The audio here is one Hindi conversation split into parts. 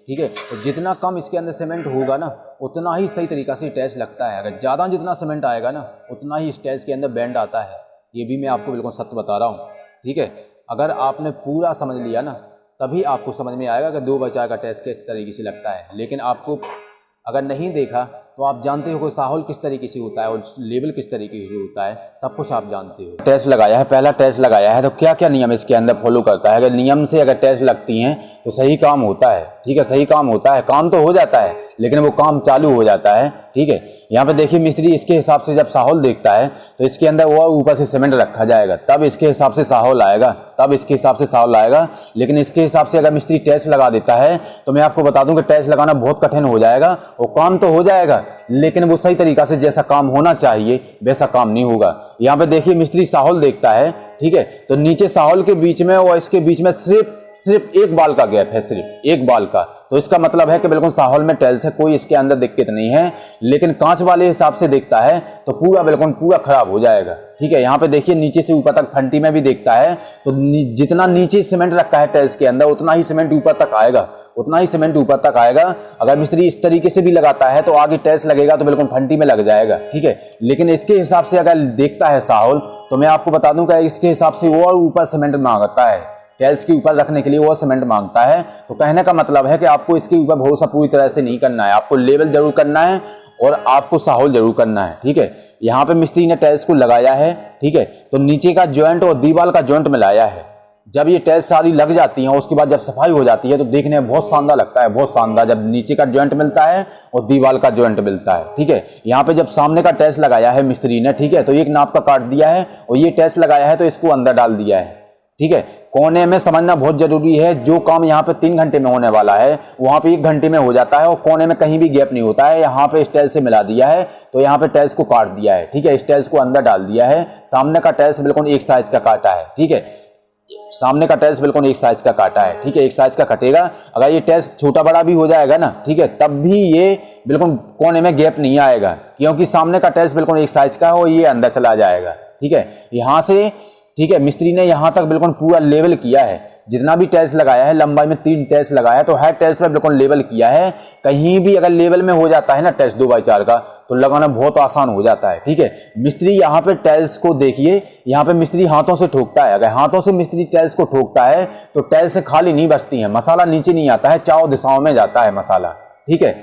ठीक है। तो जितना कम इसके अंदर सीमेंट होगा ना उतना ही सही तरीक़ा से टाइल्स लगता है। अगर ज़्यादा जितना सीमेंट आएगा ना उतना ही इस टाइल्स के अंदर बैंड आता है। ये भी मैं आपको बिल्कुल सत्य बता रहा हूँ। ठीक है। अगर आपने पूरा समझ लिया ना तभी आपको समझ में आएगा कि 2x4 का टाइल्स किस तरीके से लगता है। लेकिन आपको अगर नहीं देखा तो आप जानते हो कि साहुल किस तरीके से होता है और लेवल किस तरीके से होता है, सब कुछ आप जानते हो। टाइल्स लगाया है, पहला टाइल्स लगाया है तो क्या क्या नियम इसके अंदर फॉलो करता है। अगर नियम से अगर टाइल्स लगती हैं तो सही काम होता है। ठीक है, सही काम होता है, काम तो हो जाता है लेकिन वो काम चालू हो जाता है। ठीक है, यहाँ पे देखिए मिस्त्री इसके हिसाब से जब साहुल देखता है तो इसके अंदर वो ऊपर से सीमेंट रखा जाएगा, तब इसके हिसाब से साहुल आएगा, तब इसके हिसाब से साहुल आएगा। लेकिन इसके हिसाब से अगर मिस्त्री टाइल्स लगा देता है तो मैं आपको बता दूं कि टाइल्स लगाना बहुत कठिन हो जाएगा। वो काम तो हो जाएगा लेकिन वो सही तरीका से जैसा काम होना चाहिए वैसा काम नहीं होगा। यहाँ पे देखिए मिस्त्री साहुल देखता है। ठीक है, तो नीचे साहुल के बीच में और इसके बीच में सिर्फ एक बाल का गैप है, सिर्फ एक बाल का। तो इसका मतलब है कि बिल्कुल साहुल में टाइल्स है, कोई इसके अंदर दिक्कत नहीं है। लेकिन कांच वाले हिसाब से देखता है तो पूरा खराब हो जाएगा। ठीक है, यहाँ पे देखिए नीचे से ऊपर तक फंटी में भी देखता है तो जितना नीचे सीमेंट रखा है टाइल्स के अंदर उतना ही सीमेंट ऊपर तक आएगा, उतना ही सीमेंट ऊपर तक आएगा। अगर मिस्त्री इस तरीके से भी लगाता है तो आगे टाइल्स लगेगा तो बिल्कुल फंटी में लग जाएगा। ठीक है, लेकिन इसके हिसाब से अगर देखता है साहुल तो मैं आपको बता दूं कि इसके हिसाब से वो ऊपर सीमेंट मांगता है, टाइल्स के ऊपर रखने के लिए वो सीमेंट मांगता है। तो कहने का मतलब है कि आपको इसके ऊपर भरोसा पूरी तरह से नहीं करना है, आपको लेवल जरूर करना है और आपको साहुल जरूर करना है। ठीक है, यहाँ पे मिस्त्री ने टाइल्स को लगाया है। ठीक है, तो नीचे का जॉइंट और दीवार का जॉइंट मिलाया है। जब ये टाइल्स सारी लग जाती हैं उसके बाद जब सफाई हो जाती है तो देखने में बहुत शानदार लगता है, बहुत शानदार, जब नीचे का जॉइंट मिलता है और दीवार का जॉइंट मिलता है। ठीक है, यहाँ पे जब सामने का टाइल्स लगाया है मिस्त्री ने, ठीक है, तो एक नाप का काट दिया है और ये टाइल्स लगाया है तो इसको अंदर डाल दिया है। ठीक है, कोने में समझना बहुत जरूरी है। जो काम यहाँ पे 3 घंटे में होने वाला है वहाँ पे 1 घंटे में हो जाता है और कोने में कहीं भी गैप नहीं होता है। यहाँ पे इस टाइल्स से मिला दिया है तो यहाँ पे टाइल्स को काट दिया है। ठीक है, इस टाइल्स को अंदर डाल दिया है। सामने का टाइल्स बिल्कुल एक साइज का काटा है। ठीक है, सामने का टाइल्स बिल्कुल एक साइज का काटा है। ठीक है, एक साइज का कटेगा। अगर ये टाइल्स छोटा बड़ा भी हो जाएगा ना, ठीक है, तब भी ये बिल्कुल कोने में गैप नहीं आएगा क्योंकि सामने का टाइल्स बिल्कुल एक साइज का है और ये अंदर चला जाएगा। ठीक है, यहाँ से, ठीक है, मिस्त्री ने यहाँ तक बिल्कुल पूरा लेवल किया है। जितना भी टाइल्स लगाया है, लंबाई में 3 टाइल्स लगाया है तो हर टाइल्स पर बिल्कुल लेवल किया है। कहीं भी अगर लेवल में हो जाता है ना टाइल्स 2x4 का तो लगाना बहुत आसान हो जाता है। ठीक है, मिस्त्री यहाँ पे टाइल्स को देखिए, यहाँ पे मिस्त्री हाथों से ठोकता है। अगर हाथों से मिस्त्री टाइल्स को ठोकता है तो टाइल्स से खाली नहीं बचती है, मसाला नीचे नहीं आता है, चारों दिशाओं में जाता है मसाला। ठीक है,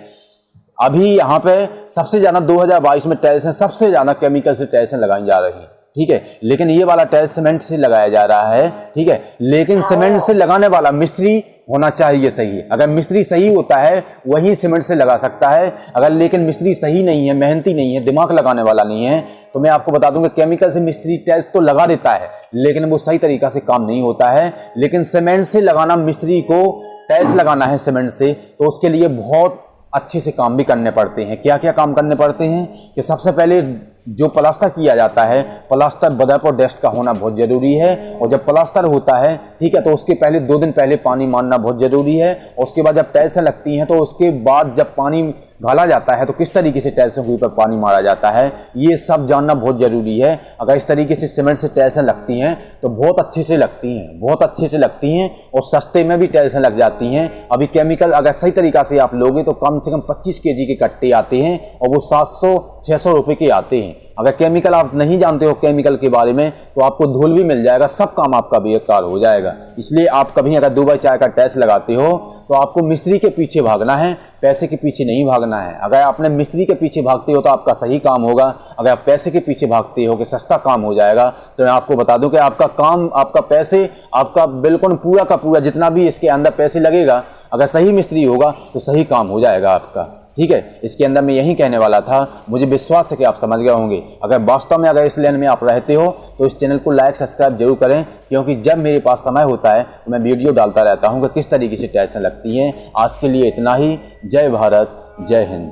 अभी यहाँ पे सबसे ज्यादा 2022 में टाइल्स सबसे ज्यादा केमिकल से टाइल्स लगाई जा रही है। ठीक है, लेकिन ये वाला टाइल्स सीमेंट से लगाया जा रहा है। ठीक है, लेकिन सीमेंट से लगाने वाला मिस्त्री होना चाहिए सही। अगर मिस्त्री सही होता है वही सीमेंट से लगा सकता है। अगर लेकिन मिस्त्री सही नहीं है, मेहनती नहीं है, दिमाग लगाने वाला नहीं है तो मैं आपको बता दूं कि केमिकल से मिस्त्री टाइल्स तो लगा देता है लेकिन वो सही तरीका से काम नहीं होता है। लेकिन सीमेंट से लगाना, मिस्त्री को टाइल्स लगाना है सीमेंट से तो उसके लिए बहुत अच्छे से काम भी करने पड़ते हैं। क्या क्या काम करने पड़ते हैं कि सबसे पहले जो प्लास्टर किया जाता है, प्लास्टर बर्फ और डस्ट का होना बहुत जरूरी है। और जब प्लास्टर होता है, ठीक है, तो उसके पहले 2 दिन पहले पानी मारना बहुत जरूरी है। और उसके बाद जब टाइल्स लगती हैं तो उसके बाद जब पानी घाला जाता है तो किस तरीके से टाइल्सों के ऊपर पानी मारा जाता है, ये सब जानना बहुत जरूरी है। अगर इस तरीके से सीमेंट से टाइल्स लगती हैं तो बहुत अच्छे से लगती हैं, बहुत अच्छे से लगती हैं और सस्ते में भी टाइल्स लग जाती हैं। अभी केमिकल अगर सही तरीका से आप लोगे तो कम से कम 25 kg के कट्टे आते हैं और वो 700-600 रुपए के आते हैं। अगर केमिकल आप नहीं जानते हो केमिकल के बारे में तो आपको धूल भी मिल जाएगा, सब काम आपका बेकार हो जाएगा। इसलिए आप कभी अगर 2x4 का टाइल्स लगाते हो तो आपको मिस्त्री के पीछे भागना है, पैसे के पीछे नहीं भागना है। अगर आपने मिस्त्री के पीछे भागते हो तो आपका सही काम होगा। अगर आप पैसे के पीछे भागते हो कि सस्ता काम हो जाएगा तो मैं आपको बता दूं कि आपका काम, आपका पैसे, आपका बिल्कुल पूरा का पूरा जितना भी इसके अंदर पैसे लगेगा, अगर सही मिस्त्री होगा तो सही काम हो जाएगा आपका। ठीक है, इसके अंदर मैं यही कहने वाला था। मुझे विश्वास है कि आप समझ गए होंगे। अगर वास्तव में अगर इस लाइन में आप रहते हो तो इस चैनल को लाइक सब्सक्राइब जरूर करें क्योंकि जब मेरे पास समय होता है तो मैं वीडियो डालता रहता हूं कि किस तरीके से टाइल्स लगती हैं। आज के लिए इतना ही। जय भारत, जय हिंद।